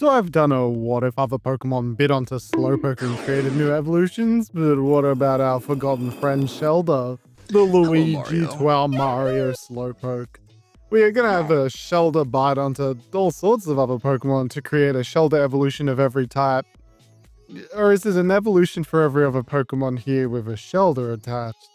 So I've done a what if other Pokemon bit onto Slowpoke and created new evolutions, but what about our forgotten friend Shellder? The Luigi Mario. to our Mario Slowpoke. We are gonna have a Shellder bite onto all sorts of other Pokemon to create a Shellder evolution of every type. Or is it an evolution for every other Pokemon here with a Shellder attached?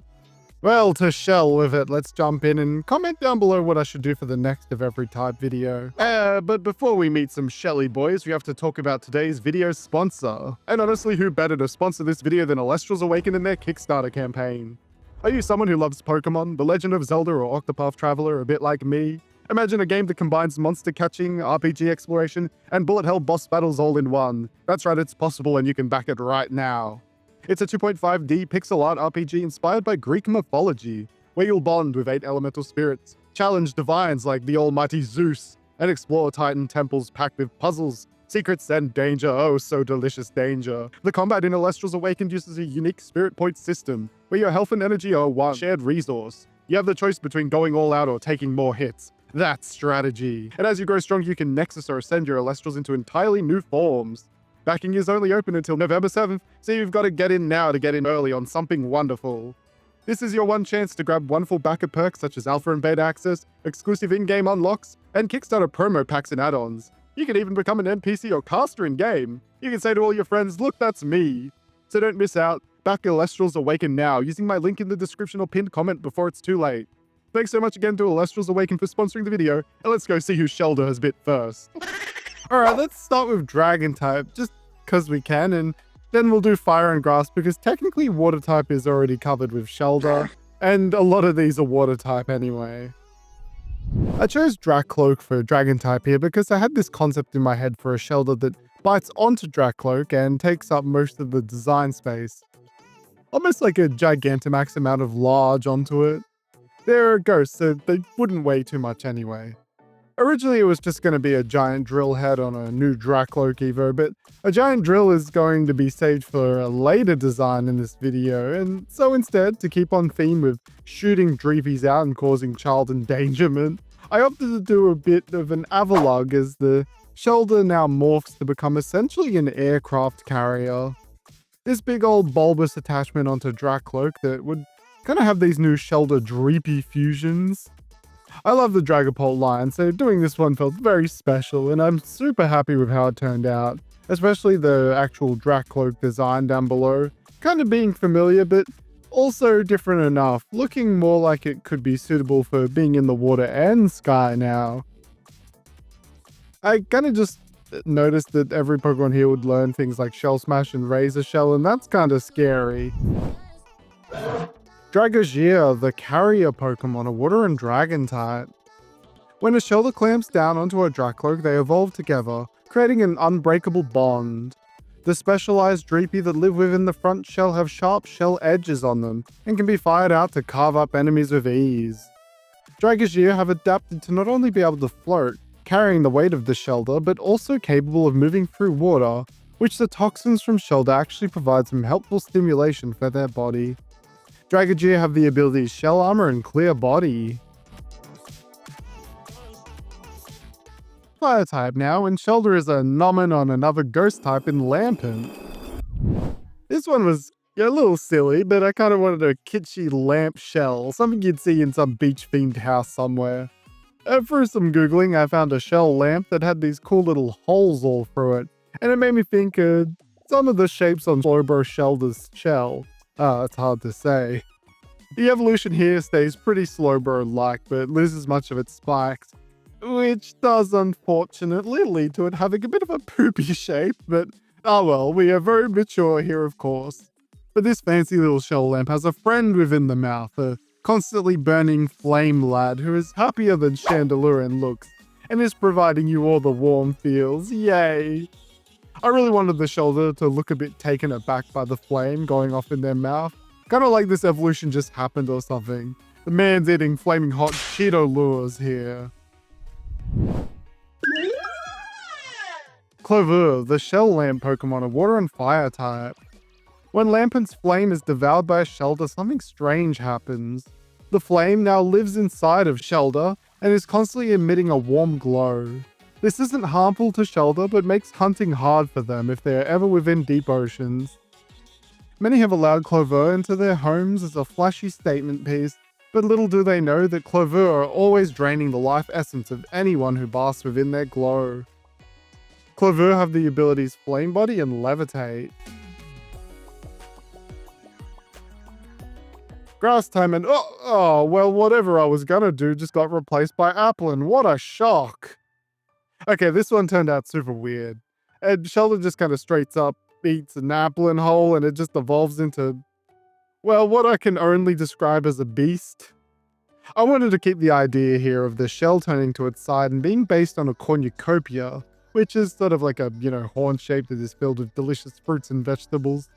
Well, to shell with it, let's jump in and comment down below what I should do for the next of every type video. But before we meet some Shelly boys, we have to talk about today's video sponsor. And honestly, who better to sponsor this video than Alestral's Awakened in their Kickstarter campaign? Are you someone who loves Pokemon, The Legend of Zelda, or Octopath Traveler a bit like me? Imagine a game that combines monster catching, RPG exploration, and bullet hell boss battles all in one. That's right, it's possible and you can back it right now. It's a 2.5D pixel art RPG inspired by Greek mythology, where you'll bond with 8 elemental spirits, challenge divines like the almighty Zeus, and explore Titan temples packed with puzzles, secrets, and danger. Oh, so delicious danger. The combat in Alestral's Awakened uses a unique spirit point system, where your health and energy are one shared resource. You have the choice between going all out or taking more hits. That's strategy. And as you grow strong, you can Nexus or Ascend your Alestrals into entirely new forms. Backing is only open until November 7th, so you've got to get in now to get in early on something wonderful. This is your one chance to grab wonderful backer perks such as Alpha and Beta access, exclusive in-game unlocks, and Kickstarter promo packs and add-ons. You can even become an NPC or caster in-game. You can say to all your friends, look, that's me. So don't miss out. Back Alestral's Awakened now using my link in the description or pinned comment before it's too late. Thanks so much again to Alestral's Awakened for sponsoring the video, and let's go see who Shellder has bit first. Alright, let's start with Dragon type, just because we can, and then we'll do Fire and Grass because technically Water type is already covered with Shellder, and a lot of these are Water type anyway. I chose Dracloak for Dragon type here because I had this concept in my head for a Shellder that bites onto Dracloak and takes up most of the design space. Almost like a Gigantamax amount of large onto it. They're ghosts, so they wouldn't weigh too much anyway. Originally, it was just going to be a giant drill head on a new Dracloak Evo, but a giant drill is going to be saved for a later design in this video, and so instead, to keep on theme with shooting Dreepies out and causing child endangerment, I opted to do a bit of an Avalugg as the Shellder now morphs to become essentially an aircraft carrier. This big old bulbous attachment onto Dracloak that would kind of have these new Shellder Dreepy fusions. I love the Dragapult line, so doing this one felt very special, and I'm super happy with how it turned out, especially the actual Dracloak design down below. Kind of being familiar, but also different enough, looking more like it could be suitable for being in the water and sky now. I kind of just noticed that every Pokemon here would learn things like Shell Smash and Razor Shell, and that's kind of scary. Dragogir, the carrier Pokemon, a water and dragon type. When a Shellder clamps down onto a Dracloak, they evolve together, creating an unbreakable bond. The specialized Dreepy that live within the front shell have sharp shell edges on them, and can be fired out to carve up enemies with ease. Dragogir have adapted to not only be able to float, carrying the weight of the Shellder, but also capable of moving through water, which the toxins from Shellder actually provide some helpful stimulation for their body. Dragogir have the abilities Shell Armor and Clear Body. Fire type now, and Shellder is a nomin on another ghost type in Lampent. This one was a little silly, but I kind of wanted a kitschy lamp shell, something you'd see in some beach-themed house somewhere. Through some googling, I found a shell lamp that had these cool little holes all through it, and it made me think of some of the shapes on Slowbro Shellder's shell. It's hard to say. The evolution here stays pretty Slowbro-like, but loses much of its spikes, which does unfortunately lead to it having a bit of a poopy shape, but oh well, we are very mature here of course. But this fancy little shell lamp has a friend within the mouth, a constantly burning flame lad who is happier than Chandelure in looks, and is providing you all the warm feels, yay! I really wanted the Shellder to look a bit taken aback by the flame going off in their mouth. Kind of like this evolution just happened or something. The man's eating flaming hot Cheeto lures here. Cloveur, the shell lamp Pokemon, a water and fire type. When Lampent's flame is devoured by a Shellder, something strange happens. The flame now lives inside of Shellder and is constantly emitting a warm glow. This isn't harmful to Shellder, but makes hunting hard for them if they are ever within deep oceans. Many have allowed Cloveur into their homes as a flashy statement piece, but little do they know that Cloveur are always draining the life essence of anyone who basks within their glow. Cloveur have the abilities Flame Body and Levitate. Grass time and oh, well, whatever I was gonna do just got replaced by Applin. What a shock. Okay, this one turned out super weird. And Shellder just kind of straight up eats an Applin whole and it just evolves into, well, what I can only describe as a beast. I wanted to keep the idea here of the shell turning to its side and being based on a cornucopia, which is sort of like a, horn shape that is filled with delicious fruits and vegetables.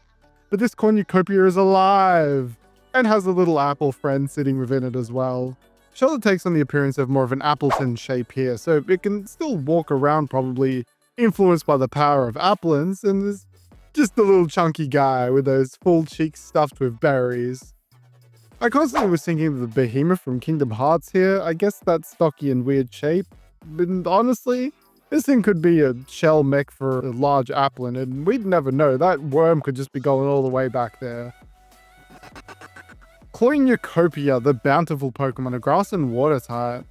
But this cornucopia is alive and has a little apple friend sitting within it as well. Shellder takes on the appearance of more of an Appleton shape here, so it can still walk around probably influenced by the power of Applins, and is just a little chunky guy with those full cheeks stuffed with berries. I constantly was thinking of the behemoth from Kingdom Hearts here. I guess that stocky and weird shape. But honestly, this thing could be a shell mech for a large Applin, and we'd never know. That worm could just be going all the way back there. Cornucopia, the bountiful Pokemon, a grass and water type.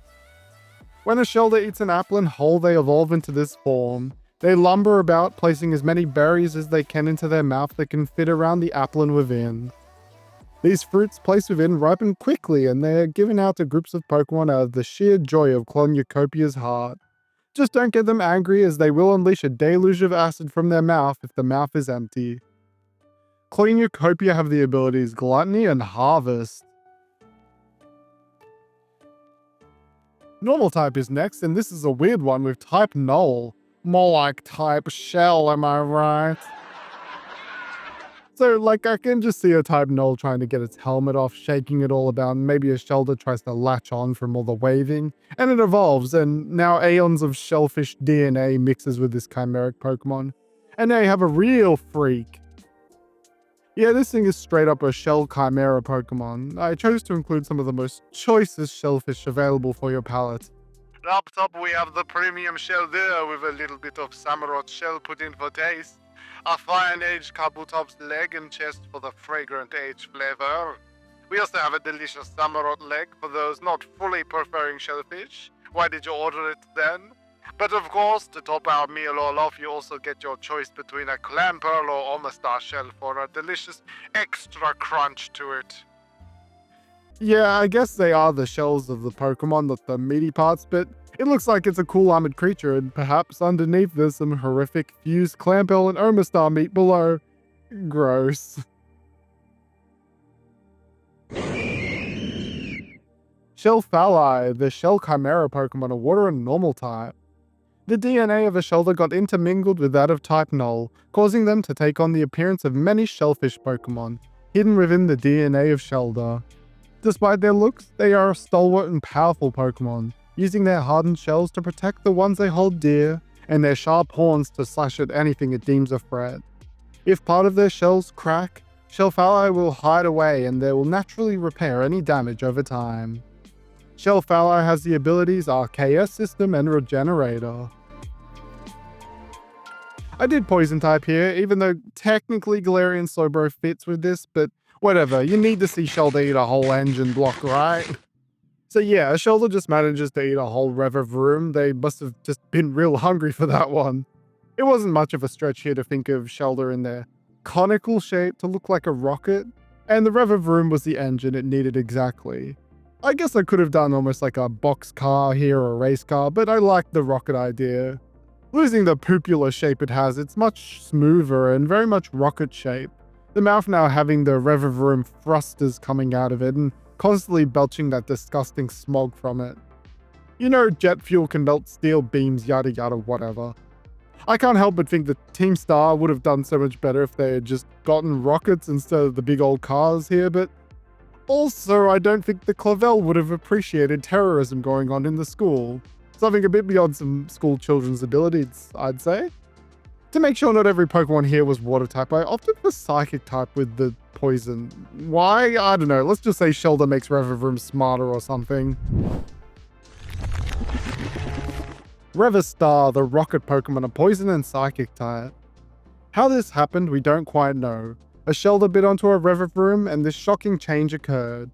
When a Shellder eats an Applin whole, they evolve into this form. They lumber about, placing as many berries as they can into their mouth that can fit around the Applin within. These fruits placed within ripen quickly, and they are given out to groups of Pokemon out of the sheer joy of Cornucopia's heart. Just don't get them angry, as they will unleash a deluge of acid from their mouth if the mouth is empty. Cornucopia have the abilities Gluttony and Harvest. Normal type is next, and this is a weird one with type Null. More like type Shell, am I right? So, I can just see a type Null trying to get its helmet off, shaking it all about, and maybe a Shellder tries to latch on from all the waving, and it evolves, and now aeons of shellfish DNA mixes with this chimeric Pokemon. And now you have a real freak. Yeah, this thing is straight up a shell chimera Pokemon. I chose to include some of the most choicest shellfish available for your palate. Up top we have the premium Shellder with a little bit of Samurott shell put in for taste. A fine aged Kabutop's leg and chest for the fragrant aged flavor. We also have a delicious Samurott leg for those not fully preferring shellfish. Why did you order it then? But of course, to top our meal all off, you also get your choice between a clam pearl or Omastar shell for a delicious extra crunch to it. Yeah, I guess they are the shells of the Pokemon, not the meaty parts, but it looks like it's a cool armored creature, and perhaps underneath there's some horrific fused clam pearl and Omastar meat below. Gross. Shellfalai, the shell chimera Pokemon, a water and normal type. The DNA of a Shellder got intermingled with that of type Null, causing them to take on the appearance of many shellfish Pokemon, hidden within the DNA of Shellder. Despite their looks, they are a stalwart and powerful Pokemon, using their hardened shells to protect the ones they hold dear, and their sharp horns to slash at anything it deems a threat. If part of their shells crack, Shellfalai will hide away and they will naturally repair any damage over time. Shellfalai has the abilities Archaea System and Regenerator. I did Poison type here, even though technically Galarian Slowbro fits with this, but whatever, you need to see Shellder eat a whole engine block, right? So yeah, Shellder just manages to eat a whole Revavroom. They must have just been real hungry for that one. It wasn't much of a stretch here to think of Shellder in their conical shape to look like a rocket, and the Revavroom was the engine it needed exactly. I guess I could have done almost like a box car here or a race car, but I liked the rocket idea. Losing the pupula shape it has, it's much smoother and very much rocket shape. The mouth now having the Revavroom thrusters coming out of it and constantly belching that disgusting smog from it. You know, jet fuel can melt steel beams, yada yada whatever. I can't help but think that Team Star would have done so much better if they had just gotten rockets instead of the big old cars here, but also I don't think the Clavel would have appreciated terrorism going on in the school. Something a bit beyond some school children's abilities, I'd say. To make sure not every Pokemon here was water type, I opted for Psychic type with the poison. Why? I don't know. Let's just say Shellder makes Revavroom smarter or something. Revistar, the rocket Pokemon, a poison and psychic type. How this happened, we don't quite know. A Shellder bit onto a Revivroom and this shocking change occurred.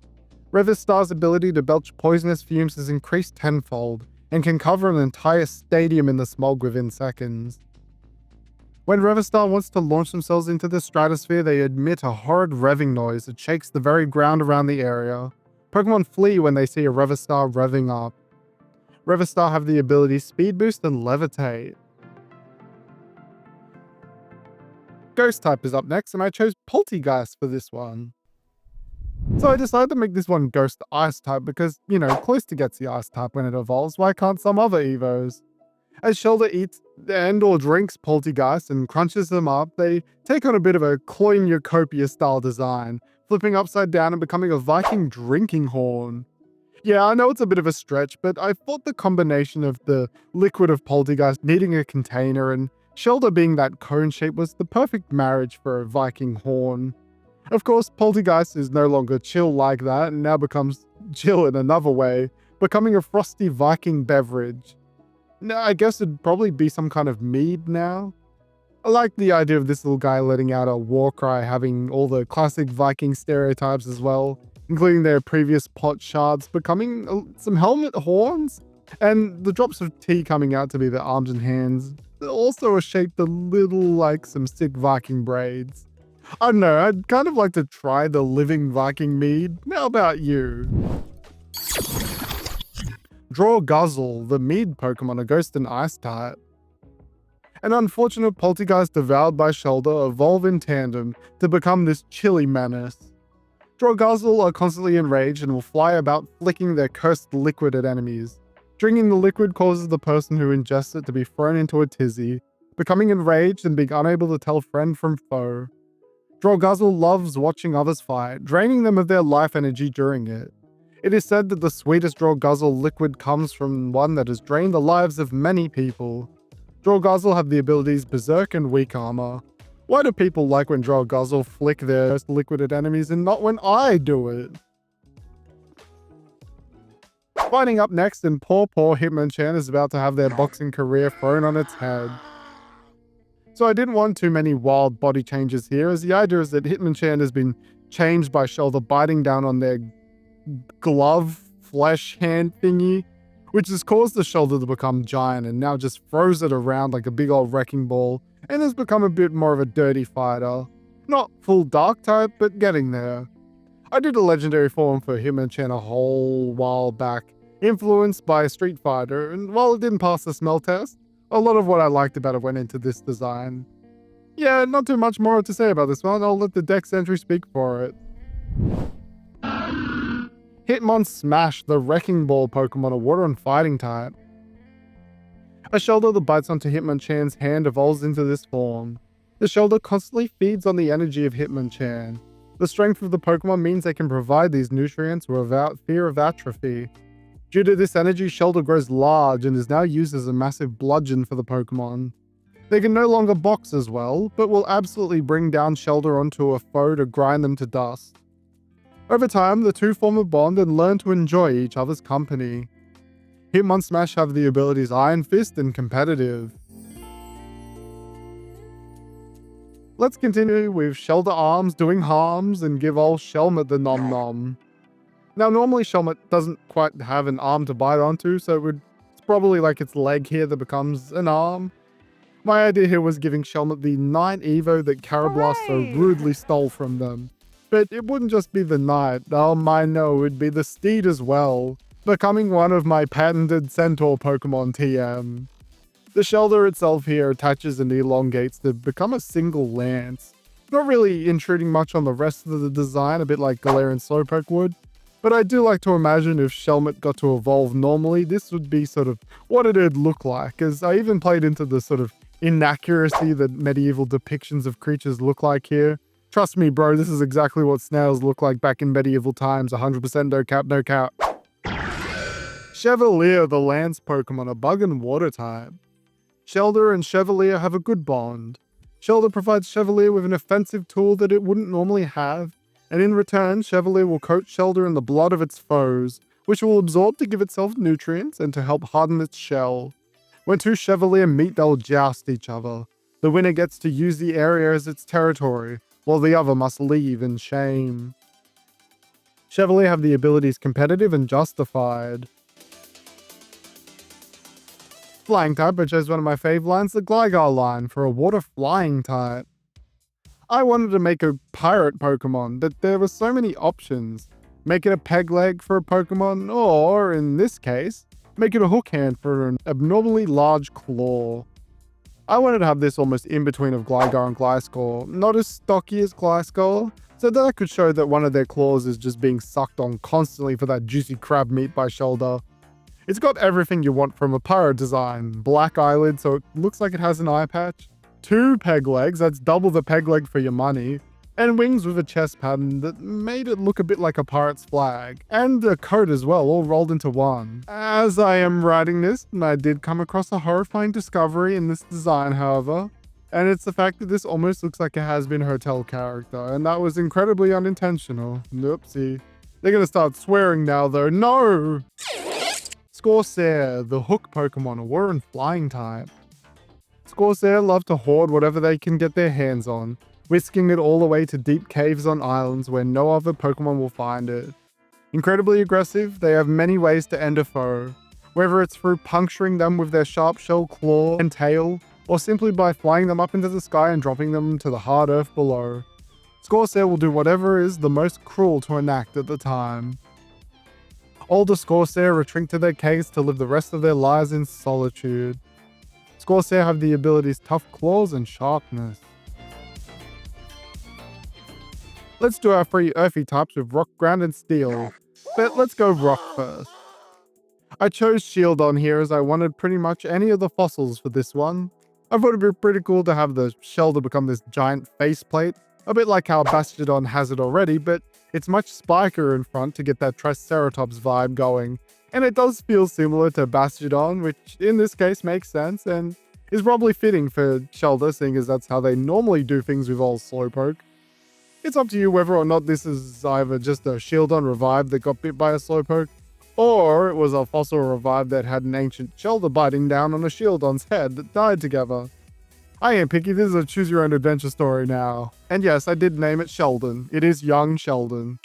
Revistar's ability to belch poisonous fumes has increased tenfold and can cover an entire stadium in the smog within seconds. When Revistar wants to launch themselves into the stratosphere, they emit a horrid revving noise that shakes the very ground around the area. Pokemon flee when they see a Revistar revving up. Revistar have the ability Speed Boost and Levitate. Ghost type is up next, and I chose Poltegeist for this one. So I decided to make this one Ghost Ice type because, Cloyster gets the Ice type when it evolves. Why can't some other Evos? As Shellder eats and/or drinks Poltegeist and crunches them up, they take on a bit of a Cloynucopia style design, flipping upside down and becoming a Viking drinking horn. Yeah, I know it's a bit of a stretch, but I thought the combination of the liquid of Poltegeist needing a container and Shellder being that cone shape was the perfect marriage for a Viking horn. Of course, Poltegeist is no longer chill like that and now becomes chill in another way, becoming a frosty Viking beverage. No, I guess it'd probably be some kind of mead now. I like the idea of this little guy letting out a war cry, having all the classic Viking stereotypes as well, including their previous pot shards becoming some helmet horns, and the drops of tea coming out to be their arms and hands. They're also shaped a little like some sick Viking braids. I don't know, I'd kind of like to try the living Viking mead. How about you? Draw Guzzle, the mead Pokemon, a Ghost and Ice type. An unfortunate Poltegeist devoured by Shellder evolve in tandem to become this chilly menace. Droguzzle are constantly enraged and will fly about flicking their cursed liquid at enemies. Drinking the liquid causes the person who ingests it to be thrown into a tizzy, becoming enraged and being unable to tell friend from foe. Droguzzle loves watching others fight, draining them of their life energy during it. It is said that the sweetest Droguzzle liquid comes from one that has drained the lives of many people. Droguzzle have the abilities Berserk and Weak Armor. Why do people like when Droguzzle flick their liquid at enemies and not when I do it? Fighting up next, and poor Hitmonchan is about to have their boxing career thrown on its head. So I didn't want too many wild body changes here, as the idea is that Hitmonchan has been changed by Shellder biting down on their glove flesh hand thingy, which has caused the Shellder to become giant and now just throws it around like a big old wrecking ball and has become a bit more of a dirty fighter. Not full dark type, but getting there. I did a legendary form for Hitmonchan a whole while back, influenced by Street Fighter, and while it didn't pass the smell test, a lot of what I liked about it went into this design. Yeah, not too much more to say about this one, I'll let the dex entry speak for it. Hitmon Smash, the Wrecking Ball Pokemon, a water and fighting type. A Shellder that bites onto Hitmonchan's hand evolves into this form. The Shellder constantly feeds on the energy of Hitmonchan. The strength of the Pokemon means they can provide these nutrients without fear of atrophy. Due to this energy, Shellder grows large and is now used as a massive bludgeon for the Pokemon. They can no longer box as well, but will absolutely bring down Shellder onto a foe to grind them to dust. Over time, the two form a bond and learn to enjoy each other's company. Hitmon Smash have the abilities Iron Fist and Competitive. Let's continue with Shellder Arms doing harms and give old Shelmet the nom nom. Now normally Shelmet doesn't quite have an arm to bite onto, so it's probably like its leg here that becomes an arm. My idea here was giving Shelmet the Knight Evo that Carablast so rudely stole from them. But it wouldn't just be the Knight, oh my no, it'd be the Steed as well, becoming one of my patented Centaur Pokemon TM. The Shellder itself here attaches and elongates to become a single lance, not really intruding much on the rest of the design, a bit like Galarian Slowpoke would. But I do like to imagine if Shelmet got to evolve normally, this would be sort of what it'd look like, as I even played into the sort of inaccuracy that medieval depictions of creatures look like here. Trust me, bro, this is exactly what snails look like back in medieval times, 100% no cap, no cap. Chevalier, the Lance Pokemon, a bug and water type. Shellder and Chevalier have a good bond. Shellder provides Chevalier with an offensive tool that it wouldn't normally have, and in return, Chevalier will coat Shellder in the blood of its foes, which will absorb to give itself nutrients and to help harden its shell. When two Chevalier meet, they'll joust each other. The winner gets to use the area as its territory, while the other must leave in shame. Chevalier have the abilities competitive and justified. Flying type, I chose one of my fave lines, the Gligar line, for a water flying type. I wanted to make a pirate Pokemon, but there were so many options. Make it a peg leg for a Pokemon, or, in this case, make it a hook hand for an abnormally large claw. I wanted to have this almost in between of Gligar and Gliscor, not as stocky as Gliscor, so that I could show that one of their claws is just being sucked on constantly for that juicy crab meat by Shellder. It's got everything you want from a pirate design. Black eyelids so it looks like it has an eye patch. 2 peg legs, that's double the peg leg for your money. And wings with a chest pattern that made it look a bit like a pirate's flag. And a coat as well, all rolled into one. As I am writing this, I did come across a horrifying discovery in this design, however. And it's the fact that this almost looks like a has-been hotel character, and that was incredibly unintentional. Oopsie. They're gonna start swearing now though, no! Scorsair, the hook Pokemon, a water and flying type. Scorsair love to hoard whatever they can get their hands on, whisking it all the way to deep caves on islands where no other Pokemon will find it. Incredibly aggressive, they have many ways to end a foe, whether it's through puncturing them with their sharp shell claw and tail, or simply by flying them up into the sky and dropping them to the hard earth below. Scorsair will do whatever is the most cruel to enact at the time. Older Scorsair retreat to their caves to live the rest of their lives in solitude. Scorsair have the abilities Tough Claws and Sharpness. Let's do our 3 earthy types with Rock, Ground, and Steel, but let's go Rock first. I chose Shieldon here as I wanted pretty much any of the fossils for this one. I thought it'd be pretty cool to have the Shellder become this giant faceplate, a bit like how Bastiodon has it already, but it's much spikier in front to get that Triceratops vibe going. And it does feel similar to Bastiodon, which in this case makes sense and is probably fitting for Shellder, seeing as that's how they normally do things with old Slowpoke. It's up to you whether or not this is either just a Shieldon revive that got bit by a Slowpoke, or it was a fossil revive that had an ancient Shellder biting down on a Shieldon's head that died together. I ain't picky, this is a choose your own adventure story now. And yes, I did name it Sheldon. It is young Sheldon.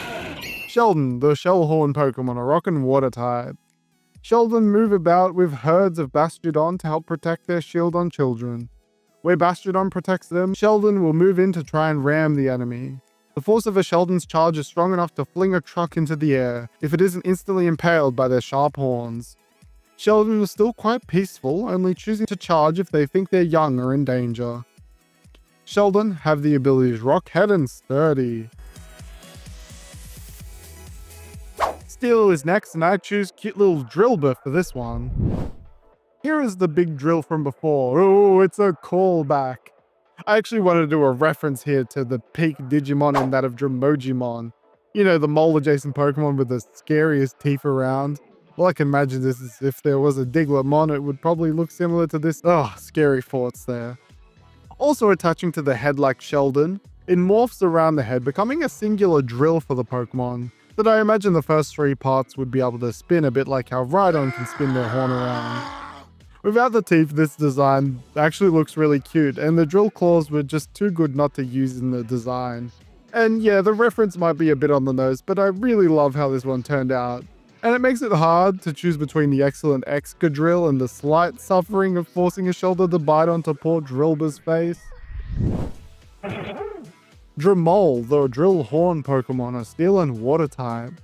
Sheldon, the Shellhorn Pokemon, a rock and water type. Sheldon move about with herds of Bastiodon to help protect their Shieldon children. Where Bastiodon protects them, Sheldon will move in to try and ram the enemy. The force of a Sheldon's charge is strong enough to fling a truck into the air if it isn't instantly impaled by their sharp horns. Sheldon is still quite peaceful, only choosing to charge if they think their young are in danger. Sheldon have the abilities Rock, Head, and Sturdy. Steel is next, and I choose cute little Drillbur for this one. Here is the big drill from before. Oh, it's a callback. I actually wanted to do a reference here to the peak Digimon and that of Dremogimon. You know, the mole-adjacent Pokemon with the scariest teeth around. Well, I can imagine this as if there was a Digletmon, it would probably look similar to this. Oh, scary thoughts there. Also attaching to the head like Sheldon, it morphs around the head, becoming a singular drill for the Pokemon, that I imagine the first 3 parts would be able to spin a bit like how Rhydon can spin their horn around. Without the teeth, this design actually looks really cute, and the drill claws were just too good not to use in the design. And yeah, the reference might be a bit on the nose, but I really love how this one turned out. And it makes it hard to choose between the excellent Excadrill and the slight suffering of forcing a shoulder to bite onto poor Drillbur's face. Dremole, the drill horn Pokemon, a steel and water type.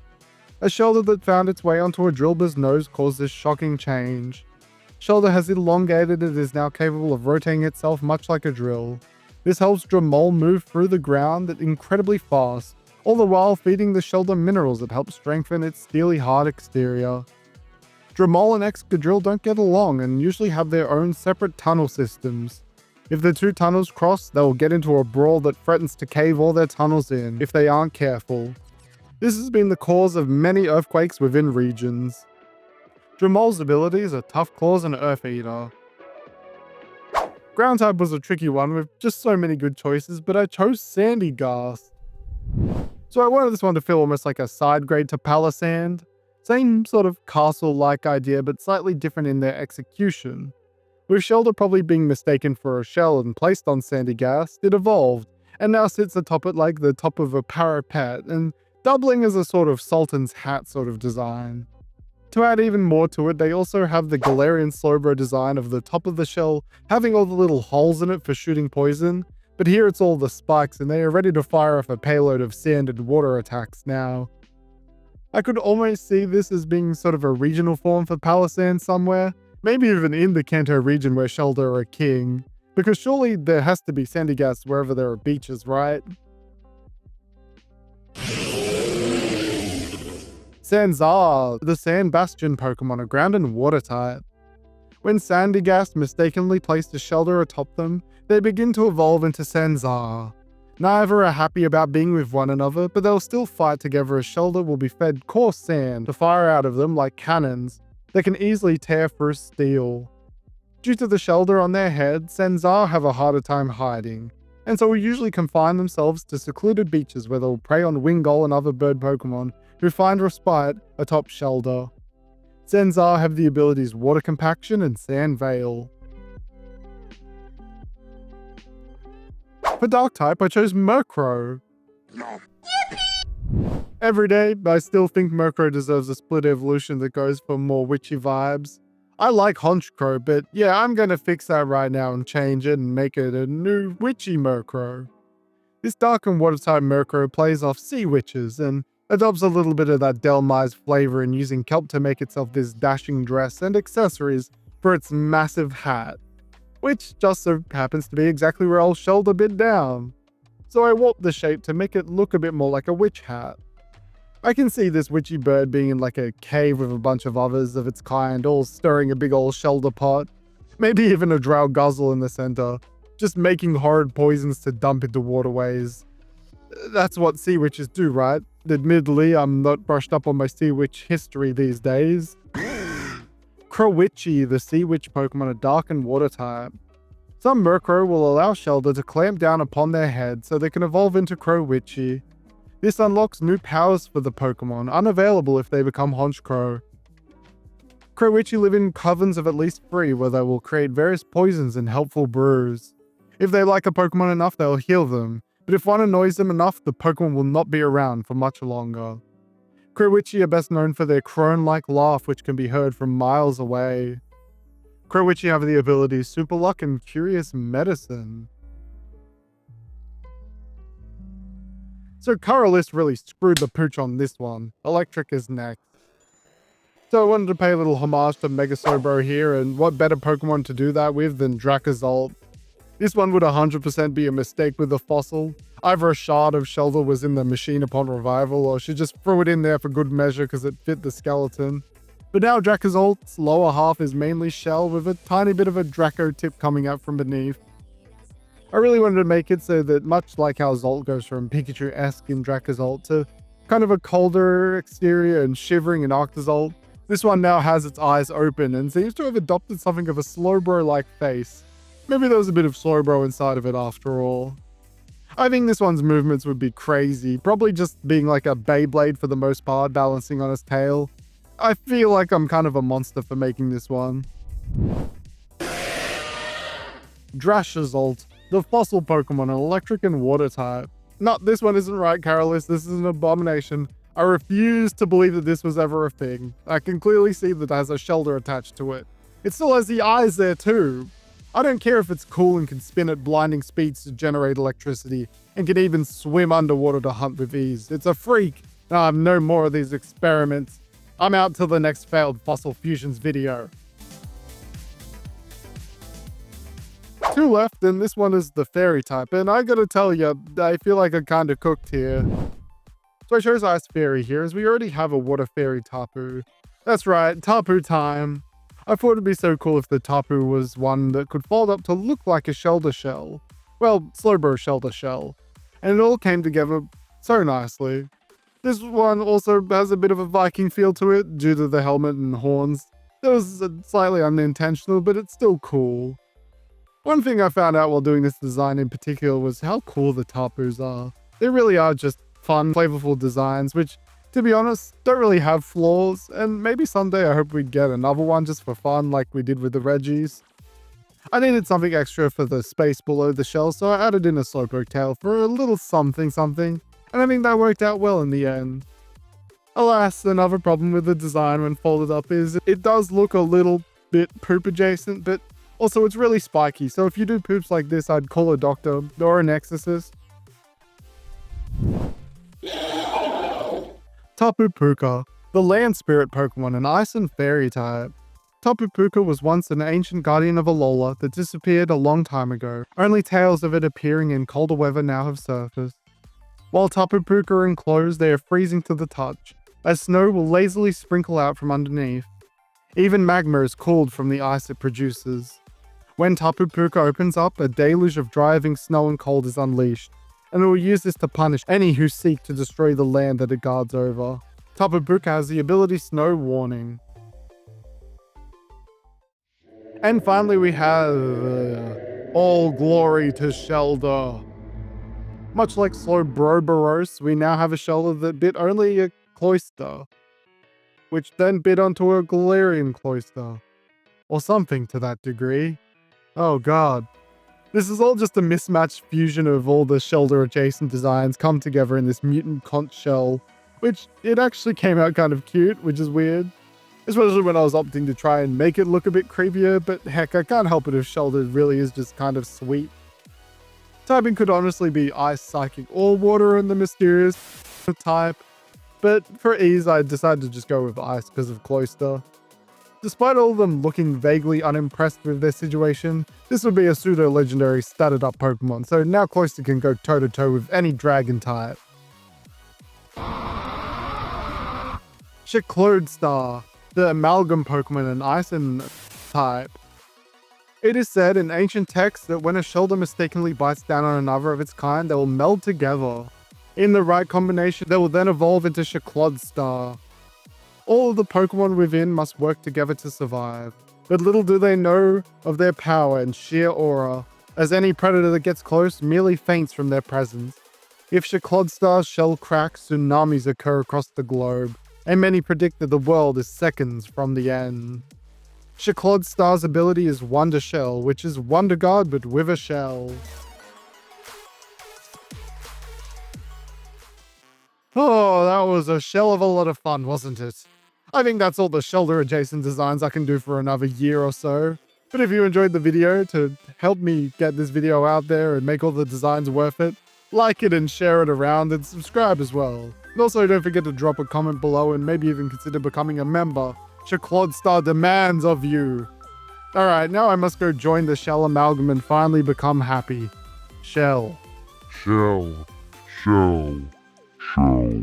A shoulder that found its way onto a Drillbur's nose caused this shocking change. Shellder has elongated and is now capable of rotating itself much like a drill. This helps Dremole move through the ground incredibly fast, all the while feeding the Shellder minerals that help strengthen its steely hard exterior. Dremole and Excadrill don't get along and usually have their own separate tunnel systems. If the 2 tunnels cross, they will get into a brawl that threatens to cave all their tunnels in if they aren't careful. This has been the cause of many earthquakes within regions. Dremole's abilities are Tough Claws and Earth Eater. Ground type was a tricky one with just so many good choices, but I chose Sandy Ghast. So I wanted this one to feel almost like a side grade to Palisand. Same sort of castle-like idea, but slightly different in their execution. With Shellder probably being mistaken for a shell and placed on Sandy Gas, it evolved, and now sits atop it like the top of a parapet, and doubling as a sort of Sultan's hat sort of design. To add even more to it, they also have the Galarian Slowbro design of the top of the shell having all the little holes in it for shooting poison, but here it's all the spikes and they are ready to fire off a payload of sand and water attacks now. I could almost see this as being sort of a regional form for Palossand somewhere, maybe even in the Kanto region where Shellder are king, because surely there has to be sandy gas wherever there are beaches, right? Sanzar, the Sand Bastion Pokemon, are ground and water type. When Sandygast mistakenly placed a Shellder atop them, they begin to evolve into Sanzar. Neither are happy about being with one another, but they'll still fight together as Shellder will be fed coarse sand to fire out of them like cannons that can easily tear through steel. Due to the Shellder on their head, Sanzar have a harder time hiding, and so will usually confine themselves to secluded beaches where they'll prey on Wingull and other bird Pokemon who find respite atop Shellder. Sanzar have the abilities Water Compaction and Sand Veil. For Dark type, I chose Murkrow. Every day, I still think Murkrow deserves a split evolution that goes for more witchy vibes. I like Honchkrow, but yeah, I'm gonna fix that right now and change it and make it a new witchy Murkrow. This Dark and Water type Murkrow plays off sea witches and adopts a little bit of that Delmise flavor in using kelp to make itself this dashing dress and accessories for its massive hat, which just so happens to be exactly where Ol Shellder bit down. So I warped the shape to make it look a bit more like a witch hat. I can see this witchy bird being in like a cave with a bunch of others of its kind, all stirring a big old Shellder pot. Maybe even a drow guzzle in the center, just making horrid poisons to dump into waterways. That's what sea witches do, right? Admittedly, I'm not brushed up on my sea witch history these days. Crowitchy, the sea witch Pokemon, are dark and water type. Some Murkrow will allow Shellder to clamp down upon their head so they can evolve into Crowitchy. This unlocks new powers for the Pokemon, unavailable if they become Honchkrow. Crowitchy live in covens of at least 3 where they will create various poisons and helpful brews. If they like a Pokemon enough, they'll heal them, but if one annoys them enough, the Pokemon will not be around for much longer. Crowitchy are best known for their crone-like laugh which can be heard from miles away. Crowitchy have the abilities Super Luck and Curious Medicine. So Coralist really screwed the pooch on this one. Electric is next. So I wanted to pay a little homage to Mega Slowbro here, and what better Pokemon to do that with than Dracozolt. This one would 100% be a mistake with the fossil. Either a shard of Shellder was in the machine upon revival, or she just threw it in there for good measure because it fit the skeleton. But now Dracozolt's lower half is mainly shell with a tiny bit of a Draco tip coming out from beneath. I really wanted to make it so that much like how Zolt goes from Pikachu-esque in Dracozolt to kind of a colder exterior and shivering in Arctozolt, this one now has its eyes open and seems to have adopted something of a Slowbro-like face. Maybe there was a bit of Slowbro inside of it after all. I think this one's movements would be crazy, probably just being like a Beyblade for the most part, balancing on its tail. I feel like I'm kind of a monster for making this one. Dracozolt, the fossil Pokemon, an electric and water type. No, this one isn't right, Carolis, this is an abomination. I refuse to believe that this was ever a thing. I can clearly see that it has a Shellder attached to it. It still has the eyes there too. I don't care if it's cool and can spin at blinding speeds to generate electricity, and can even swim underwater to hunt with ease. It's a freak, and I have no more of these experiments. I'm out till the next failed Fossil Fusions video. 2 left, and this one is the fairy type, and I gotta tell you, I feel like I kinda cooked here. So I chose Ice Fairy here, as we already have a Water Fairy Tapu. That's right, Tapu time. I thought it'd be so cool if the Tapu was one that could fold up to look like a Shellder shell. Well, Slowbro Shellder shell. And it all came together so nicely. This one also has a bit of a Viking feel to it, due to the helmet and horns. That was slightly unintentional, but it's still cool. One thing I found out while doing this design in particular was how cool the Tapus are. They really are just fun, flavorful designs, which, to be honest, don't really have flaws, and maybe someday I hope we'd get another one just for fun like we did with the Reggies. I needed something extra for the space below the shell, so I added in a Slowpoke tail for a little something something, and I think that worked out well in the end. Alas, another problem with the design when folded up is it does look a little bit poop adjacent, but also it's really spiky, so if you do poops like this, I'd call a doctor or an exorcist. Tapu Puka, the land spirit Pokemon, an ice and fairy type. Tapu Puka was once an ancient guardian of Alola that disappeared a long time ago. Only tales of it appearing in colder weather now have surfaced. While Tapu Puka are enclosed, they are freezing to the touch, as snow will lazily sprinkle out from underneath. Even magma is cooled from the ice it produces. When Tapu Puka opens up, a deluge of driving snow and cold is unleashed, and it will use this to punish any who seek to destroy the land that it guards over. Tapu Puka has the ability Snow Warning. And finally we have all glory to Shellder. Much like Slowbro, we now have a Shellder that bit only a cloister, which then bit onto a Galarian cloister, or something to that degree. Oh god. This is all just a mismatched fusion of all the Shellder adjacent designs come together in this mutant conch shell, which it actually came out kind of cute, which is weird. Especially when I was opting to try and make it look a bit creepier, but heck, I can't help it if Shellder really is just kind of sweet. Typing could honestly be Ice, Psychic, or Water in the mysterious type, but for ease I decided to just go with Ice because of Cloister. Despite all of them looking vaguely unimpressed with their situation, this would be a pseudo-legendary statted up Pokemon, so now Cloister can go toe-to-toe with any dragon type. Shellder, the amalgam Pokemon, an ice and type. It is said in ancient texts that when a Shellder mistakenly bites down on another of its kind, they will meld together. In the right combination, they will then evolve into Shellder. All of the Pokemon within must work together to survive, but little do they know of their power and sheer aura, as any predator that gets close merely faints from their presence. If Shellder's shell cracks, tsunamis occur across the globe, and many predict that the world is seconds from the end. Shellder's ability is Wonder Shell, which is Wonder Guard but with a shell. Oh, that was a shell of a lot of fun, wasn't it? I think that's all the Shellder adjacent designs I can do for another year or so. But if you enjoyed the video, to help me get this video out there and make all the designs worth it, like it and share it around and subscribe as well. And also don't forget to drop a comment below and maybe even consider becoming a member. Shellder demands of you. Alright, now I must go join the Shell Amalgam and finally become happy. Shell. Shell. Shell. Shell.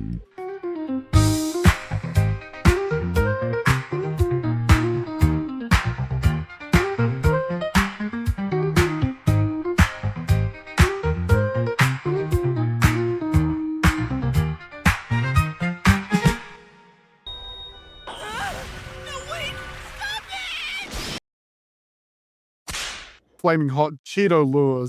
Flaming hot Cheeto lures.